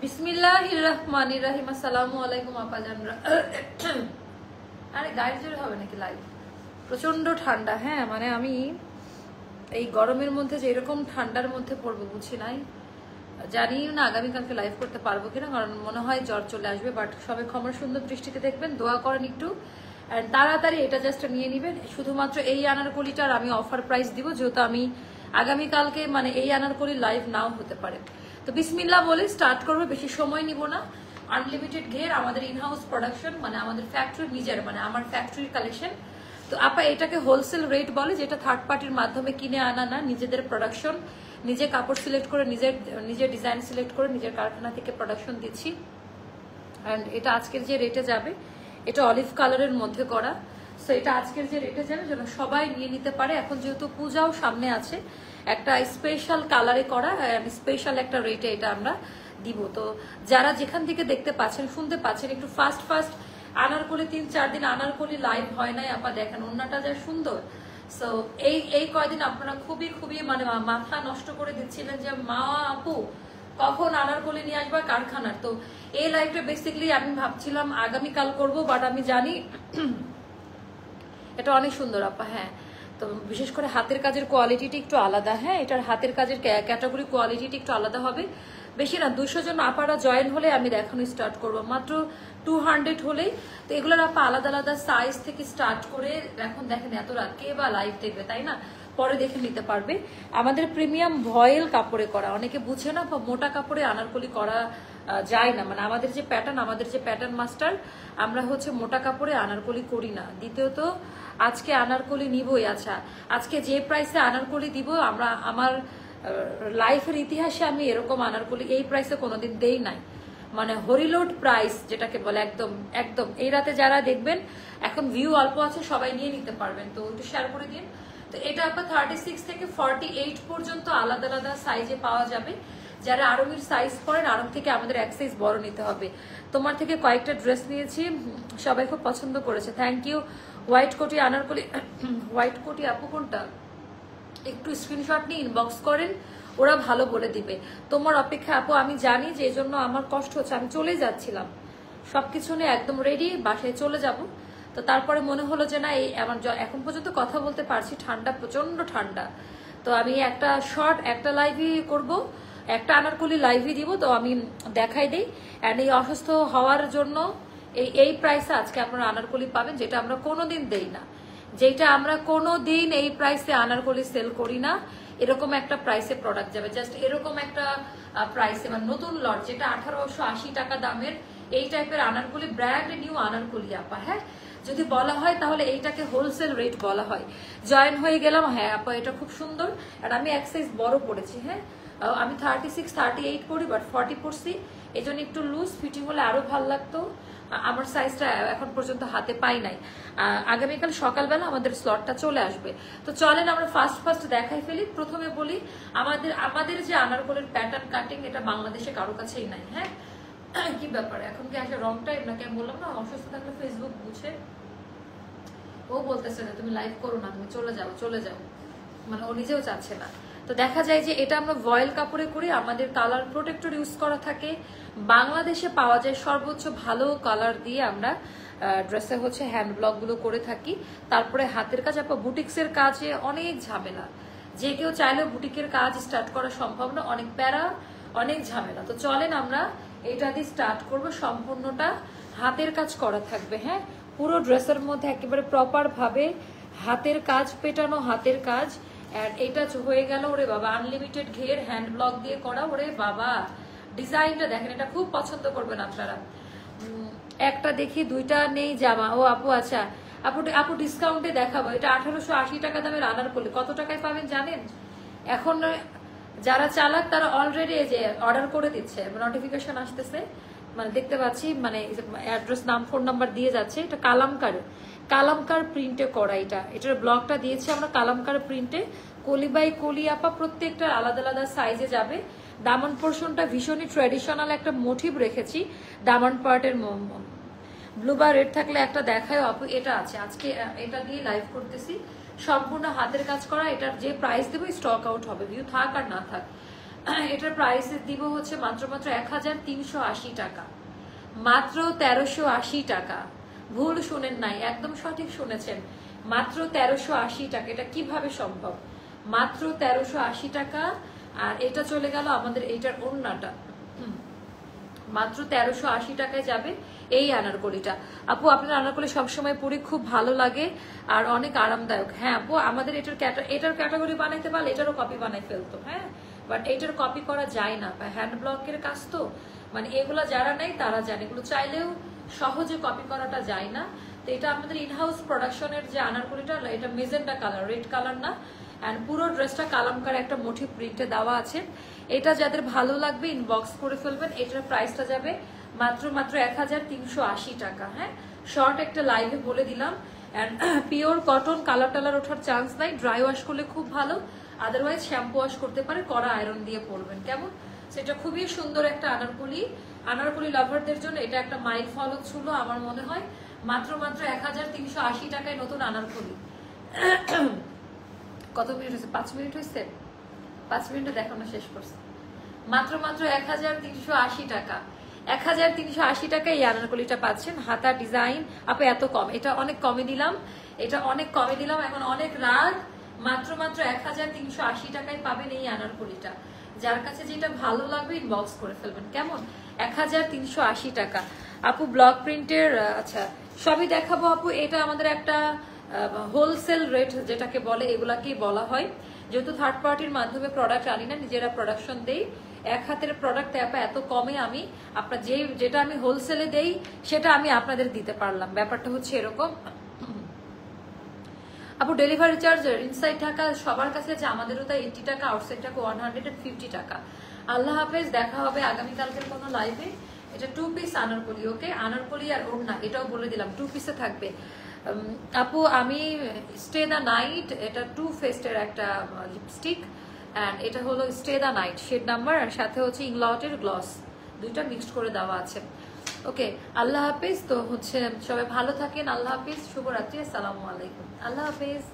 বিসমিল্লাহির রহমানির রহিম। আসসালামু আলাইকুম আপাজানরা। আরে গায়ের জোরে হবে নাকি লাইভ? প্রচন্ড ঠান্ডা। হ্যাঁ মানে আমি এই গরমের মধ্যে যে এরকম ঠান্ডার মধ্যে পড়বো বুঝি নাই, জানি না আগামীকালকে লাইভ করতে পারবো কিনা, কারণ মনে হয় জ্বর চলে আসবে। বাট সবাই ক্ষমার সুন্দর দৃষ্টিতে দেখবেন, দোয়া করেন একটু। আর তাড়াতাড়ি এটা জাস্ট নিয়ে নিবেন। শুধুমাত্র এই আনারকলিটার আমি অফার প্রাইস দিব, যেহেতু আমি আগামীকালকে মানে এই আনারকলি লাইভ নাও হতে পারে। তো বিসমিল্লাহ বলে স্টার্ট করবো, বেশি সময় নিব না। আনলিমিটেড ঘের, আমাদের ইনহাউস প্রোডাকশন, মানে আমাদের ফ্যাক্টরি নিজের, মানে আমার ফ্যাক্টরির কালেকশন। তো আপা এটাকে হোলসেল রেট বলে, যেটা থার্ড পার্টির মাধ্যমে কিনে আনা না, নিজেদের প্রোডাকশন, নিজে কাপড় সিলেক্ট করে, নিজের ডিজাইন সিলেক্ট করে নিজের কারখানা থেকে প্রোডাকশন দিচ্ছি। অ্যান্ড এটা আজকের যে রেটে যাবে, এটা অলিভ কালারের মধ্যে করা। সো এটা আজকের যে রেটে যাবে যেন সবাই নিয়ে নিতে পারে। এখন যেহেতু পূজাও সামনে আছে, একটা স্পেশাল কালারে করা, স্পেশাল একটা রেটে এটা আমরা দিব। তো যারা যেখান থেকে দেখতে পাচ্ছেন, শুনতে পাচ্ছেন, একটু ফাস্ট ফাস্ট। আনারকলি 3-4 দিন আনারকলি লাইভ হয় নাই আপা, দেখেন ওন্নাটা যা সুন্দর। সো এই কয়দিন আপনারা খুবই খুবই মানে মাথা নষ্ট করে দিচ্ছিলেন যে মা আপু কখন আনারকলি নিয়ে আসবা কারখানার। তো এই লাইভটা বেসিক্যালি আমি ভাবছিলাম আগামীকাল করব, বাট আমি জানি এটা অনেক সুন্দর আপা। হ্যাঁ, তো বিশেষ করে হাতের কাজের কোয়ালিটিটা একটু আলাদা। হ্যাঁ, এটার হাতের কাজের ক্যাটাগরি কোয়ালিটিটা একটু আলাদা হবে। বেশি না, 200 জন আপারা জয়েন হলে আমি দেখানো স্টার্ট করব, মাত্র 200 হলেই। তো এগুলোর আপা আলাদা আলাদা সাইজ থেকে স্টার্ট করে, এখন দেখেন এত রাত কে বা লাইভ দেখবে, তাই না? পরে দেখে নিতে পারবে। আমাদের প্রিমিয়াম ভয়েল কাপড়ে করা, অনেকে বুঝে না, মোটা কাপড়ে আনারকলি করা যায় না। মানে আমাদের যে প্যাটার্ন মাস্টার, আমরা হচ্ছে মোটা কাপড়ে আনারকলি করি না। দ্বিতীয়ত আজকে আনারকলি নিবই। আচ্ছা, আজকে যে প্রাইসে আনারকলি দিব, আমরা আমার লাইফের ইতিহাসে আমি এরকম আনারকলি এই প্রাইসে কোনোদিন দেই নাই। মানে হরিলোড প্রাইস যেটাকে বলে, একদম একদম। এই রাতে যারা দেখবেন, এখন ভিউ অল্প আছে, সবাই নিয়ে নিতে পারবেন, তো একটু শেয়ার করে দিন। তো এটা আপনার 36 থেকে 48 পর্যন্ত আলাদা আলাদা সাইজে পাওয়া যাবে। যারা আরমের সাইজ পড়েন, আরম থেকে আমাদের এক সাইজ বড় নিতে হবে। তোমার থেকে কয়েকটা ড্রেস নিয়েছি, সবাই খুব পছন্দ করেছে, থ্যাংক ইউ। হোয়াইট কোটি আনারকলি, হোয়াইট কোটি আপু কোনটা, একটু স্ক্রিনশট নিয়ে ইনবক্স করেন, ওরা ভালো বলে দিবে। তোমার অপেক্ষা আপু, আমি জানি যে এই জন্য আমার কষ্ট হচ্ছে। আমি চলে যাচ্ছিলাম সবকিছু নিয়ে একদম রেডি, বাসায় চলে যাব। তো তারপরে মনে হলো যে না, এই আমার এখন পর্যন্ত কথা বলতে পারছি, ঠান্ডা, প্রচন্ড ঠান্ডা। তো আমি একটা শর্ট একটা লাইভই করব, একটা আনারকলি লাইভই দিব। তো আমি দেখাই দিই। অ্যান্ড এই অসুস্থ হওয়ার জন্য এই প্রাইসে আজকে আপনারা আনারকলি পাবেন, যেটা আমরা কোনোদিন দেই না, যেটা আমরা কোনোদিন এই প্রাইসে আনারকলি সেল করি না। এরকম একটা প্রাইসে প্রোডাক্ট যাবে, জাস্ট এরকম একটা প্রাইসে, মানে নতুন লট, যেটা 1880 টাকা দামের এই টাইপের আনারকলি, ব্র্যান্ড নিউ আনারকলি আপা। হ্যাঁ, যদি বলা হয় তাহলে এইটাকে হোলসেল রেট বলা হয়। জয়েন হয়ে গেলাম। হ্যাঁ আপা, এটা খুব সুন্দর। আর আমি এক সাইজ বড় পড়েছি। হ্যাঁ, আমি 36-38 পড়ি, বাট 40 পড়ছি, এই জন্য একটু লুজ ফিটিং হলে আরো ভালো লাগতো। আমার সাইজটা এখন পর্যন্ত হাতে পাই নাই। আগামীকাল সকালবেলা আমাদের স্লটটা চলে আসবে। তো চলেন আমরা ফার্স্ট দেখাই ফেলি। প্রথমে বলি, আমাদের যে আনারকলির প্যাটার্ন কাটিং, এটা বাংলাদেশে কারো কাছেই নাই। হ্যাঁ, কি ব্যাপার, এখন কি আসলে রংটাই নাকি? আমি বললাম না, অসুস্থ থাকলে ফেসবুক বুঝে। ও বলতেছে না তুমি লাইভ করো না, তুমি চলে যাও, মানে ও নিজেও চাচ্ছে না। তো দেখা যায় যে এটা আমরা ভয়েল কাপড়ে করি, আমাদের কালার প্রোটেক্টর ইউজ করা থাকে। বাংলাদেশে পাওয়া যায় সর্বোচ্চ ভালো কালার দিয়ে আমরা ড্রেসে হচ্ছে হ্যান্ড ব্লক গুলো করে থাকি। তারপরে হাতের কাজ, আপনার বুটিক্সের কাজে অনেক ঝামেলা, যে কেউ চাইলেও বুটিকের কাজ স্টার্ট করা সম্ভব না, অনেক প্যারা, অনেক ঝামেলা। তো চলেন আমরা এটা দিয়ে স্টার্ট করব। সম্পূর্ণটা হাতের কাজ করা থাকবে। হ্যাঁ, পুরো ড্রেসের মধ্যে একেবারে প্রপার ভাবে হাতের কাজ, পেটানো হাতের কাজ। আর এটা হয়ে গেল, ওরে বাবা, আনলিমিটেড ঘের হ্যান্ড ব্লক দিয়ে করা। ওরে বাবা, ডিজাইনটা দেখেন, এটা খুব পছন্দ করবেন আপনারা। একটা দেখি, দুইটা নেই জামা। ও আপু, আচ্ছা আপু ডিসকাউন্টে দেখাবো। এটা 1880 টাকা দামের আনারকলি কত টাকায় পাবেন জানেন? এখন যারা চালাক তারা অলরেডি এই যে অর্ডার করে দিচ্ছে, নোটিফিকেশন আসতেছে, মানে দেখতে পাচ্ছি, মানে অ্যাড্রেস, নাম, ফোন নাম্বার দিয়ে যাচ্ছে। এটা কালামকার প্রিন্টে করা। এটার ব্লগটা দিয়েছি আমরা কালামকার প্রিন্টে, কলি বাই কলি আপা, প্রত্যেকটা আলাদা আলাদা সাইজে যাবে। দামান পোর্শনটা ভীষণই ট্র্যাডিশনাল একটা মোটিভ রেখেছি। দামান পার্টের ব্লু বা রেড থাকলে একটা দেখায় আপু, এটা আছে। আজকে এটা দিয়ে লাইভ করতেছি, সম্পূর্ণ হাতের কাজ করা। এটার যে প্রাইস দেবো স্টক আউট হবে, ভিউ থাক আর না থাক। এটার প্রাইস দিব হচ্ছে মাত্র 1380 টাকা, মাত্র 1380 টাকা। ভুল শুনেন নাই, একদম সঠিক শুনেছেন, মাত্র 1380 টাকা। এটা কিভাবে সম্ভব? মাত্র 1380 টাকা। আর এটা চলে গেল আমাদের এইটার ওড়নাটা, মাত্র 1380 টাকায় যাবে এই আনারকলিটা। আপু আপনার আনারকলি সবসময় পরি, খুব ভালো লাগে আর অনেক আরামদায়ক। হ্যাঁ আপু, আমাদের এটার ক্যাটাগরি বানাইতে পারলে এটারও কপি বানাই ফেলতো, হ্যাঁ, বাট এটার কপি করা যায় না, হ্যান্ড ব্লকের কাজ তো, মানে এগুলো যারা নেই তারা জানে, এগুলো চাইলেও সহজে কপি করাটা যায় না। তো এটা আমাদের ইনহাউস প্রোডাকশনের যে আনারকলিটা, এটা মেজেন্টা কালার, রেড কালার না, অ্যান্ড পুরো ড্রেসটা কালামকার একটা মোটিভ প্রিন্টে দেওয়া আছে। এটা যাদের ভালো লাগবে ইনবক্স করে ফেলবেন। এটার প্রাইসটা যাবে মাত্র 1380 টাকা। হ্যাঁ, শর্ট একটা লাইভে বলে দিলাম। অ্যান্ড পিওর কটন, কালার টালার ওঠার চান্স নাই, ড্রাই ওয়াশ করলে খুব ভালো, আদারওয়াইজ শ্যাম্পু ওয়াশ করতে পারে, কড়া আয়রন দিয়ে পরবেন। কেমন? সেটা খুবই সুন্দর একটা আনারকলি। আনারকলি লাভারদের জন্য এটা একটা মাইল ফলো ছিল আমার মনে হয়। মাত্র 1380 টাকায় নতুন আনারকলি। কত মিনিট হয়েছে? 5 মিনিট হয়েছে। 5 মিনিটে দেখানো শেষ করছে। মাত্র 1380 টাকা। 1380 টাকায় এই আনারকলিটা পাচ্ছেন। হাতা ডিজাইন আপু এত কম, এটা অনেক কমে দিলাম, এটা অনেক কমে দিলাম, এখন অনেক রাগ। মাত্র 1380 টাকায় পাবেন এই আনারকলিটা। যার কাছে যেটা ভালো লাগবে ইনবক্স করে ফেলবেন। কেমন? 1380 টাকা। আপু ব্লক প্রিন্টের, আচ্ছা সবই দেখাবো আপু। এটা আমাদের একটা হোলসেল রেট যেটাকে বলে, এগুলাকেই বলা হয়। যেহেতু থার্ড পার্টির মাধ্যমে প্রোডাক্ট আনি না, নিজেরা প্রোডাকশন দেই, এক হাতের প্রোডাক্ট এত কমে আমি আপনার যেটা আমি হোলসেলে দেই সেটা আমি আপনাদের দিতে পারলাম। ব্যাপারটা হচ্ছে এরকম। আপু ডেলিভারি চার্জ ইনসাইড ঢাকা সবার কাছে আছে, আমাদেরও তাই 80 টাকা, আউটসাইড ঢাকা 150 টাকা। আল্লাহ হাফেজ, দেখা হবে আগামীকালকের কোনো লাইভে। এটা 2 পিস আনারকলি, ওকে? আনারকলি আর ওড়না, এটাও বলে দিলাম 2 পিসে থাকবে। আপু আমি স্টে দ্য নাইট, এটা 2 ফেস্টের একটা লিপস্টিক, অ্যান্ড এটা হলো stay the night shade number, আর সাথে হচ্ছে ইংলটের গ্লস, দুইটা মিক্সড করে দেওয়া আছে। ওকে, আল্লাহ হাফেজ। তো হচ্ছে সবাই ভালো থাকেন, আল্লাহ হাফেজ, শুভরাত্রি, আসসালামু আলাইকুম, আল্লাহ হাফেজ।